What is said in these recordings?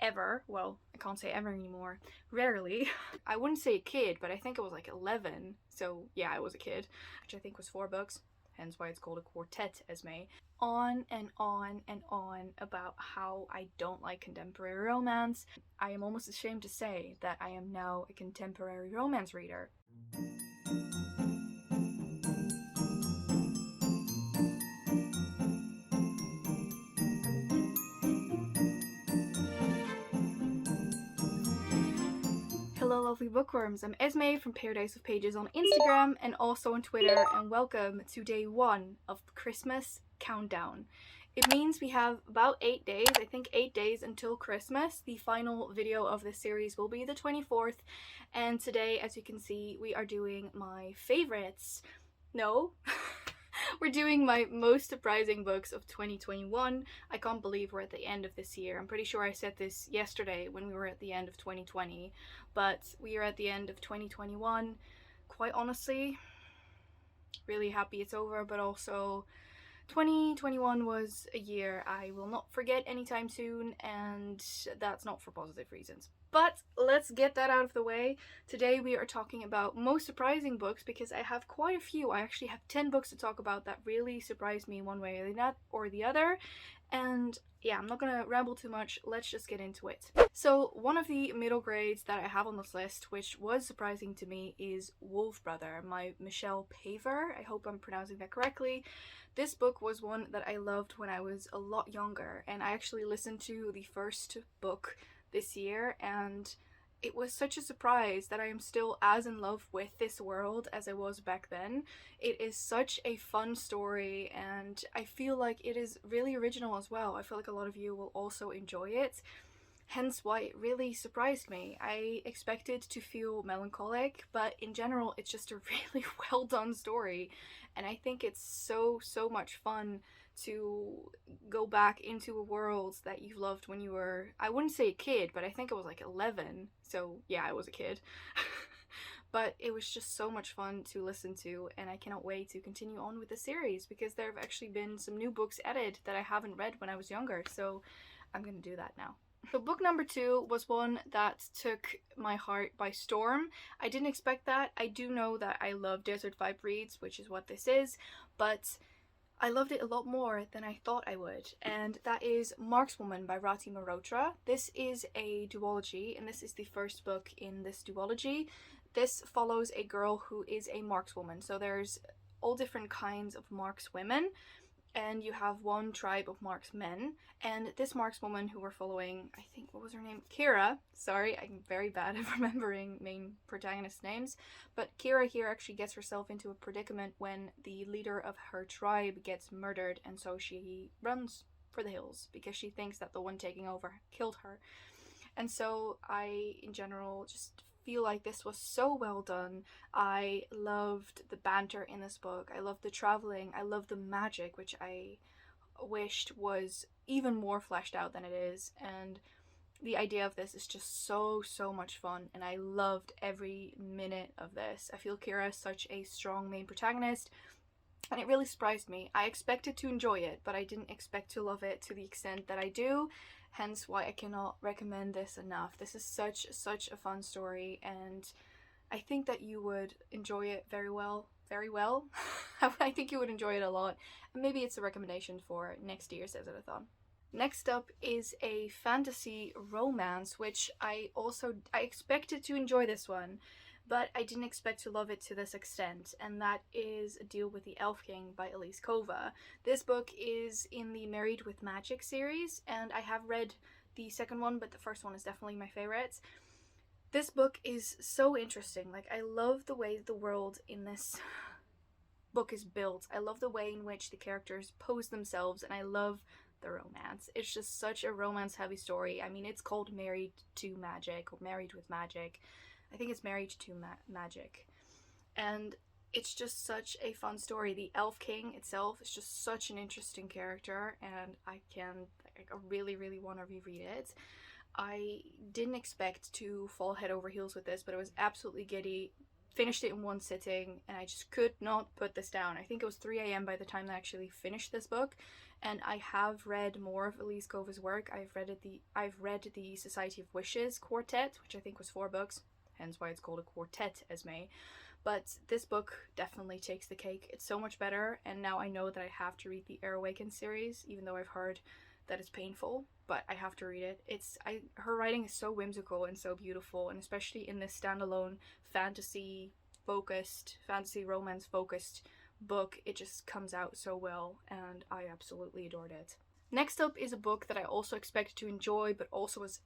ever. Well, I can't say ever anymore. Rarely. I wouldn't say a kid, but I think it was like 11. So yeah, I was a kid, which I think was 4 books. Hence why it's called a quartet, Esmay. On and on and on about how I don't like contemporary romance. I am almost ashamed to say that I am now a contemporary romance reader. Hello lovely bookworms, I'm Esmay from Paradise of Pages on Instagram and also on Twitter, and welcome to day 1 of the Christmas countdown. It means we have about 8 days, I think 8 days until Christmas. The final video of this series will be the 24th, and today, as you can see, we are doing my favorites. No. We're doing my most surprising books of 2021. I can't believe we're at the end of this year. I'm pretty sure I said this yesterday when we were at the end of 2020, but we are at the end of 2021. Quite honestly, really happy it's over, but also 2021 was a year I will not forget anytime soon, and that's not for positive reasons. But let's get that out of the way. Today we are talking about most surprising books because I have quite a few. I actually have 10 books to talk about that really surprised me one way or the other. And yeah, I'm not gonna ramble too much, let's just get into it. So one of the middle grades that I have on this list, which was surprising to me, is Wolf Brother by Michelle Paver. I hope I'm pronouncing that correctly. This book was one that I loved when I was a lot younger, and I actually listened to the first book this year, and it was such a surprise that I am still as in love with this world as I was back then. It is such a fun story, and I feel like it is really original as well. I feel like a lot of you will also enjoy it, hence why it really surprised me. I expected to feel melancholic, but in general it's just a really well done story, and I think it's so much fun to go back into a world that you loved when you were, I wouldn't say a kid, but I think it was like 11, so yeah, I was a kid. But it was just so much fun to listen to, and I cannot wait to continue on with the series because there have actually been some new books added that I haven't read when I was younger, so I'm gonna do that now. So book number 2 was one that took my heart by storm. I didn't expect that. I do know that I love desert vibe reads, which is what this is, but I loved it a lot more than I thought I would, and that is Markswoman by Rati Mehrotra. This is a duology, and this is the first book in this duology. This follows a girl who is a markswoman, so there's all different kinds of markswomen, and you have one tribe of marksmen, and this markswoman who we're following, I think, what was her name? Kira. Sorry, I'm very bad at remembering main protagonist names, but Kira here actually gets herself into a predicament when the leader of her tribe gets murdered, and so she runs for the hills because she thinks that the one taking over killed her. And so I, in general, just feel like this was so well done. I loved the banter in this book, I loved the traveling, I loved the magic, which I wished was even more fleshed out than it is, and the idea of this is just so much fun, and I loved every minute of this. I feel Kira is such a strong main protagonist, and it really surprised me. I expected to enjoy it, but I didn't expect to love it to the extent that I do, hence why I cannot recommend this enough. This is such a fun story, and I think that you would enjoy it very well. I think you would enjoy it a lot, and maybe it's a recommendation for next year's Desert-a-thon. Next up is a fantasy romance, which I expected to enjoy this one, but I didn't expect to love it to this extent, and that is A Deal with the Elf King by Elise Kova. This book is in the Married with Magic series, and I have read the second one, but the first one is definitely my favorite. This book is so interesting. Like, I love the way the world in this book is built. I love the way in which the characters pose themselves, and I love the romance. It's just such a romance heavy story. I mean, it's called Married to Magic or Married with Magic. I think it's Married to Magic, and it's just such a fun story. The Elf King itself is just such an interesting character, and I really want to reread it. I didn't expect to fall head over heels with this, but it was absolutely giddy. finished it in one sitting, and I just could not put this down. I think it was 3 a.m. by the time I actually finished this book, and I have read more of Elise Cova's work. I've read the Society of Wishes quartet, which I think was 4 books, hence why it's called a quartet, Esmay. But this book definitely takes the cake. It's so much better, and now I know that I have to read the Air Awakened series, even though I've heard that it's painful, but I have to read it. Her writing is so whimsical and so beautiful, and especially in this standalone fantasy romance focused book, it just comes out so well, and I absolutely adored it. Next up is a book that I also expected to enjoy, but also was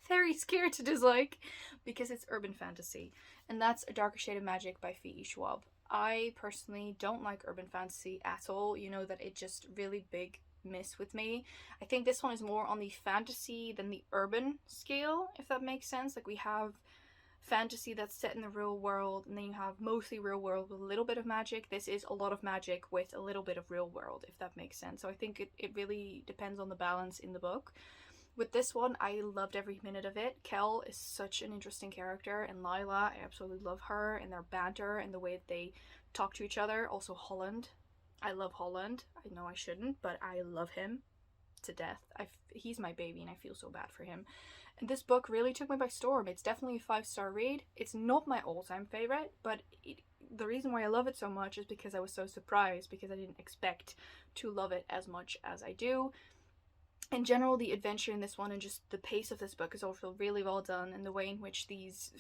very scared to dislike, because it's urban fantasy, and that's A Darker Shade of Magic by V.E. Schwab. I personally don't like urban fantasy at all. You know that it just really big miss with me. I think this one is more on the fantasy than the urban scale, if that makes sense. Like, we have fantasy that's set in the real world, and then you have mostly real world with a little bit of magic. This is a lot of magic with a little bit of real world, if that makes sense. So I think it really depends on the balance in the book. With this one, I loved every minute of it. Kel is such an interesting character, and Lila, I absolutely love her and their banter and the way that they talk to each other. Also Holland. I love Holland. I know I shouldn't, but I love him to death. He's my baby, and I feel so bad for him. And this book really took me by storm. It's definitely a 5-star read. It's not my all-time favorite, but the reason why I love it so much is because I was so surprised, because I didn't expect to love it as much as I do. In general, the adventure in this one and just the pace of this book is also really well done, and the way in which these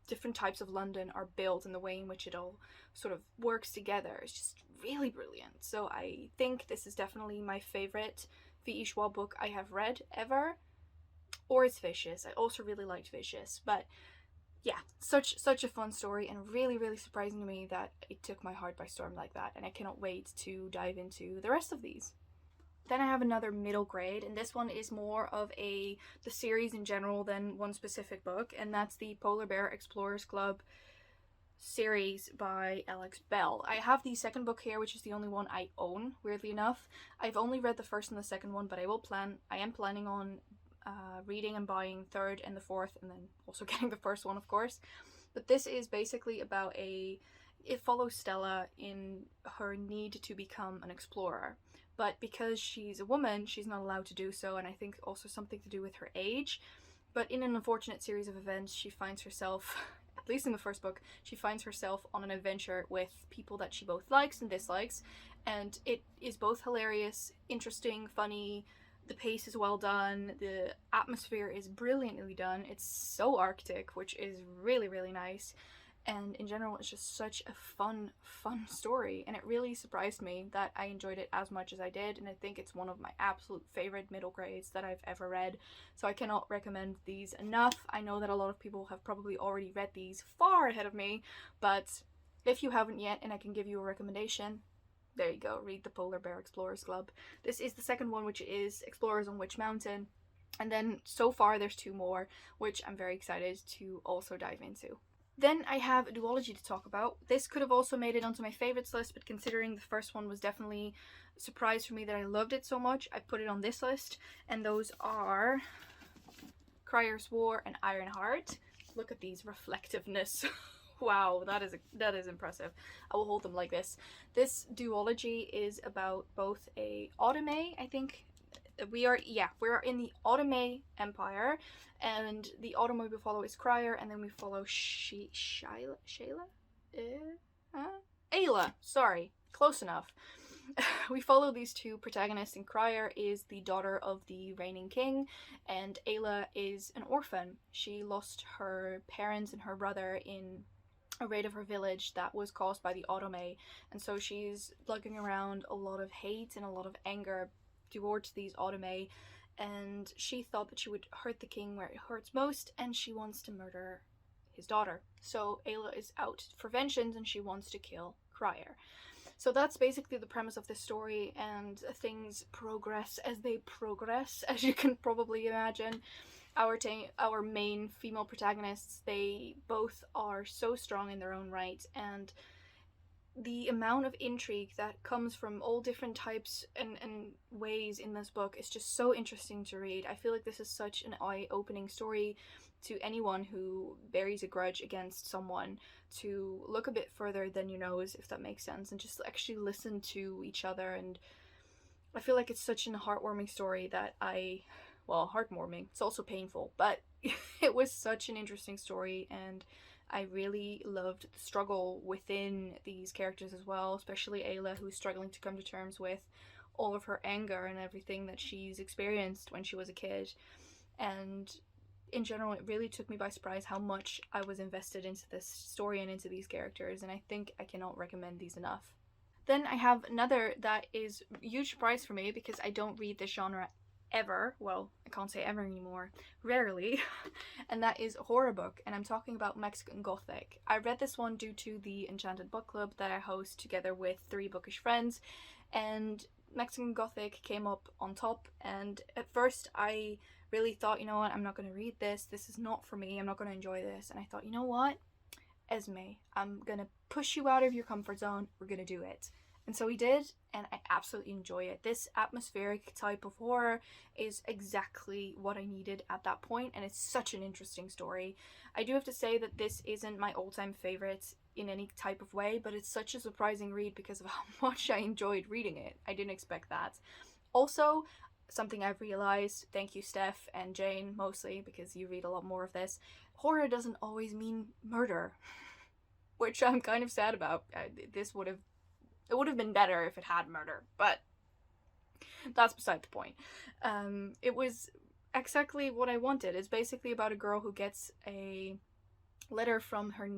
different types of London are built and the way in which it all sort of works together is just really brilliant. So I think this is definitely my favorite V.E. Schwab book I have read ever. Or it's Vicious. I also really liked Vicious, but yeah, such a fun story, and really, really surprising to me that it took my heart by storm like that, and I cannot wait to dive into the rest of these. Then I have another middle grade, and this one is more of the series in general than one specific book, and that's the Polar Bear Explorers Club series by Alex Bell. I have the second book here, which is the only one I own, weirdly enough. I've only read the first and the second one, but I am planning on reading and buying third and the fourth, and then also getting the first one, of course. But this is basically about it follows Stella in her need to become an explorer. But because she's a woman, she's not allowed to do so, and I think also something to do with her age. But in an unfortunate series of events, she finds herself, at least in the first book, she finds herself on an adventure with people that she both likes and dislikes, and it is both hilarious, interesting, funny. The pace is well done, the atmosphere is brilliantly done. It's so Arctic, which is really, really nice. And in general, it's just such a fun story, and it really surprised me that I enjoyed it as much as I did, and I think it's one of my absolute favorite middle grades that I've ever read, so I cannot recommend these enough. I know that a lot of people have probably already read these far ahead of me, but if you haven't yet and I can give you a recommendation, there you go, read the Polar Bear Explorers Club. This is the second one, which is Explorers on Witch Mountain, and then so far there's 2 more, which I'm very excited to also dive into. Then I have a duology to talk about. This could have also made it onto my favorites list, but considering the first one was definitely a surprise for me that I loved it so much, I put it on this list, and those are Cryer's War and Ironheart. Look at these reflectiveness. Wow, that is impressive. I will hold them like this. This duology is about both a Ottoman, I think. We are in the Ottoman Empire, and the Ottoman we follow is Cryer, and then we follow Ayla. Sorry, close enough. We follow these 2 protagonists, and Cryer is the daughter of the reigning king, and Ayla is an orphan. She lost her parents and her brother in a raid of her village that was caused by the Ottoman, and so she's lugging around a lot of hate and a lot of anger towards these Ottoman, and she thought that she would hurt the king where it hurts most, and she wants to murder his daughter. So Ayla is out for vengeance, and she wants to kill Cryer. So that's basically the premise of this story, and things progress as they progress, as you can probably imagine. Our main female protagonists, they both are so strong in their own right, and the amount of intrigue that comes from all different types and ways in this book is just so interesting to read. I feel like this is such an eye-opening story to anyone who bears a grudge against someone, to look a bit further than your nose, if that makes sense, and just actually listen to each other. And I feel like it's such a heartwarming story that heartwarming, it's also painful, but it was such an interesting story, and I really loved the struggle within these characters as well, especially Ayla, who's struggling to come to terms with all of her anger and everything that she's experienced when she was a kid. And in general, it really took me by surprise how much I was invested into this story and into these characters, and I think I cannot recommend these enough. Then I have another that is a huge surprise for me because I don't read this genre ever. Well, I can't say ever anymore. Rarely. And that is a horror book, and I'm talking about Mexican Gothic. I read this one due to the Enchanted Book Club that I host together with 3 bookish friends, and Mexican Gothic came up on top, and at first I really thought, you know what, I'm not going to read this. This is not for me. I'm not going to enjoy this. And I thought, you know what, Esmay, I'm going to push you out of your comfort zone. We're going to do it. And so we did, and I absolutely enjoy it. This atmospheric type of horror is exactly what I needed at that point, and it's such an interesting story. I do have to say that this isn't my all-time favorite in any type of way, but it's such a surprising read because of how much I enjoyed reading it. I didn't expect that. Also, something I've realized, thank you Steph and Jane mostly, because you read a lot more of this, horror doesn't always mean murder, which I'm kind of sad about. It would have been better if it had murder, but that's beside the point. It was exactly what I wanted. It's basically about a girl who gets a letter from her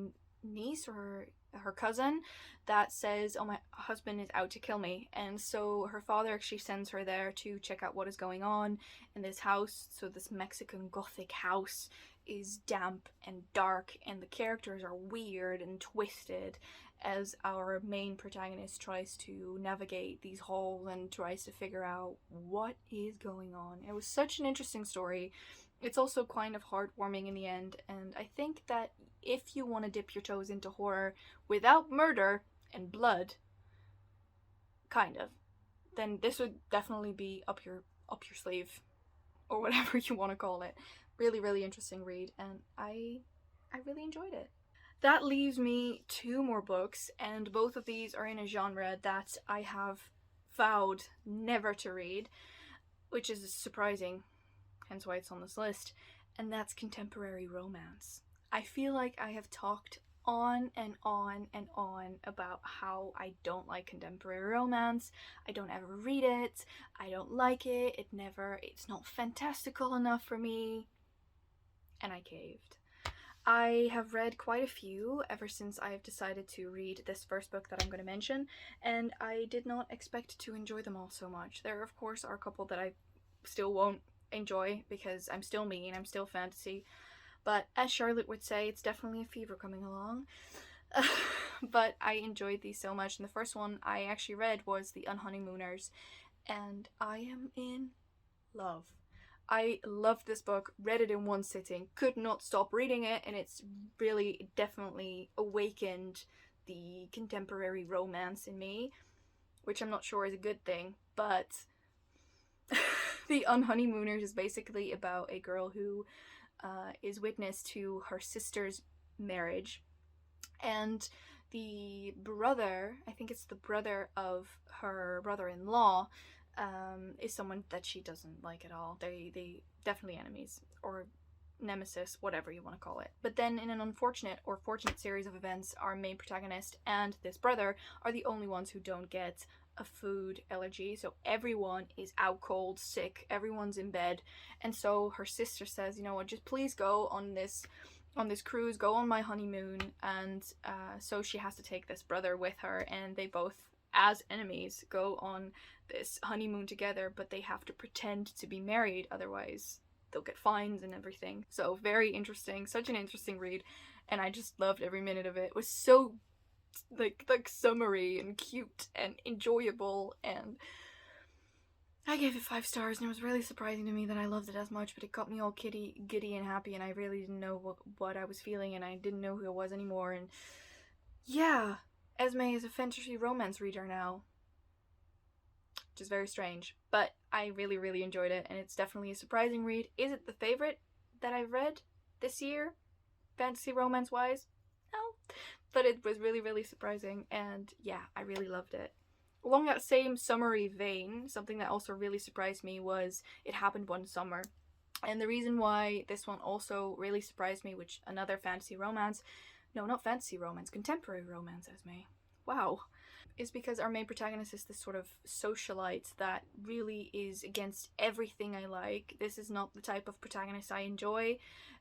niece or her cousin that says, oh, my husband is out to kill me. And so her father actually sends her there to check out what is going on in this house. So this Mexican Gothic house is damp and dark, and the characters are weird and twisted as our main protagonist tries to navigate these halls and tries to figure out what is going on. It was such an interesting story. It's also kind of heartwarming in the end, and I think that if you want to dip your toes into horror without murder and blood, kind of, then this would definitely be up your sleeve, or whatever you want to call it. Really, really interesting read, and I really enjoyed it. That leaves me 2 more books, and both of these are in a genre that I have vowed never to read, which is surprising, hence why it's on this list, and that's contemporary romance. I feel like I have talked on and on and on about how I don't like contemporary romance. I don't ever read it. I don't like it. It's not fantastical enough for me. And I caved. I have read quite a few ever since I have decided to read this first book that I'm going to mention, and I did not expect to enjoy them all so much. There, of course, are a couple that I still won't enjoy because I'm still me and I'm still fantasy, but as Charlotte would say, it's definitely a fever coming along. But I enjoyed these so much, and the first one I actually read was The Unhoneymooners, and I am in love. I loved this book, read it in one sitting, could not stop reading it, and it's really definitely awakened the contemporary romance in me, which I'm not sure is a good thing, but The Unhoneymooners is basically about a girl who is witness to her sister's marriage, and the brother, I think it's the brother of her brother-in-law, is someone that she doesn't like at all. They definitely enemies, or nemesis, whatever you want to call it. But then in an unfortunate or fortunate series of events, our main protagonist and this brother are the only ones who don't get a food allergy, so everyone is out cold, sick, everyone's in bed, and so her sister says, you know what, just please go on this cruise, go on my honeymoon, and so she has to take this brother with her, and they both, as enemies, go on this honeymoon together, but they have to pretend to be married, otherwise they'll get fines and everything. So very interesting, such an interesting read, and I just loved every minute of it. It was so like summery and cute and enjoyable, and I gave it 5 stars, and it was really surprising to me that I loved it as much, but it got me all giddy and happy, and I really didn't know what I was feeling, and I didn't know who I was anymore, and yeah, Esmay is a fantasy romance reader now, which is very strange, but I really, really enjoyed it, and it's definitely a surprising read. Is it the favorite that I've read this year, fantasy romance wise? No, but it was really, really surprising, and yeah, I really loved it. Along that same summery vein, something that also really surprised me was It Happened One Summer. And the reason why this one also really surprised me, which another fantasy romance, no, not fantasy romance, contemporary romance, Esmay, wow, is because our main protagonist is this sort of socialite that really is against everything I like. This is not the type of protagonist I enjoy,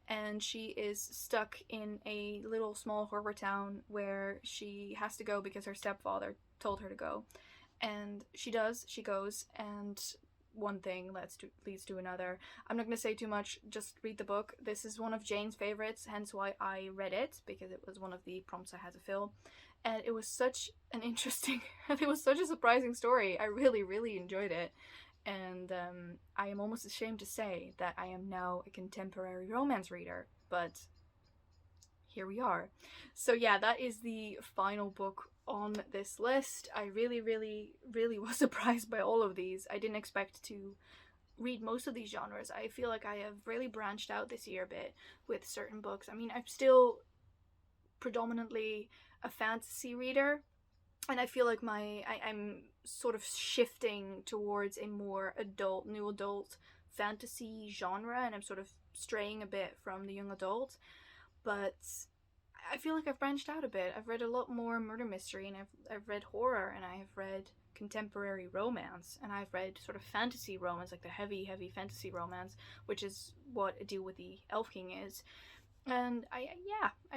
and she is stuck in a little small harbour town where she has to go because her stepfather told her to go. And she does, she goes, and one thing leads to another. I'm not going to say too much, just read the book. This is one of Jane's favorites, hence why I read it, because it was one of the prompts I had to fill. And it was such an interesting, it was such a surprising story. I really, really enjoyed it. And I am almost ashamed to say that I am now a contemporary romance reader, but here we are. So yeah, that is the final book on this list. I really, really, really was surprised by all of these. I didn't expect to read most of these genres. I feel like I have really branched out this year a bit with certain books. I mean, I'm still predominantly a fantasy reader, and I feel like I'm sort of shifting towards a more new adult fantasy genre, and I'm sort of straying a bit from the young adult. But I feel like I've branched out a bit. I've read a lot more murder mystery, and I've read horror, and I have read contemporary romance, and I've read sort of fantasy romance, like the heavy fantasy romance, which is what A Deal with the Elf King is. And I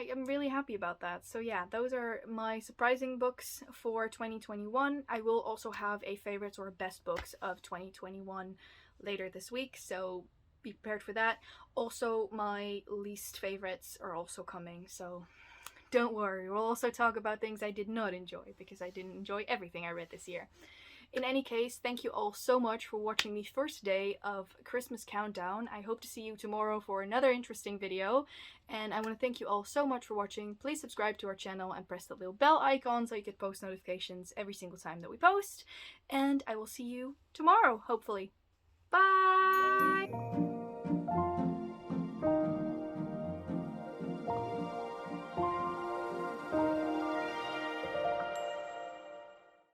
am really happy about that. So yeah, those are my surprising books for 2021. I will also have a favorites or best books of 2021 later this week, so be prepared for that. Also, my least favorites are also coming, so don't worry. We'll also talk about things I did not enjoy, because I didn't enjoy everything I read this year. In any case, thank you all so much for watching the first day of Christmas Countdown. I hope to see you tomorrow for another interesting video, and I want to thank you all so much for watching. Please subscribe to our channel and press the little bell icon so you get post notifications every single time that we post, and I will see you tomorrow, hopefully. Bye!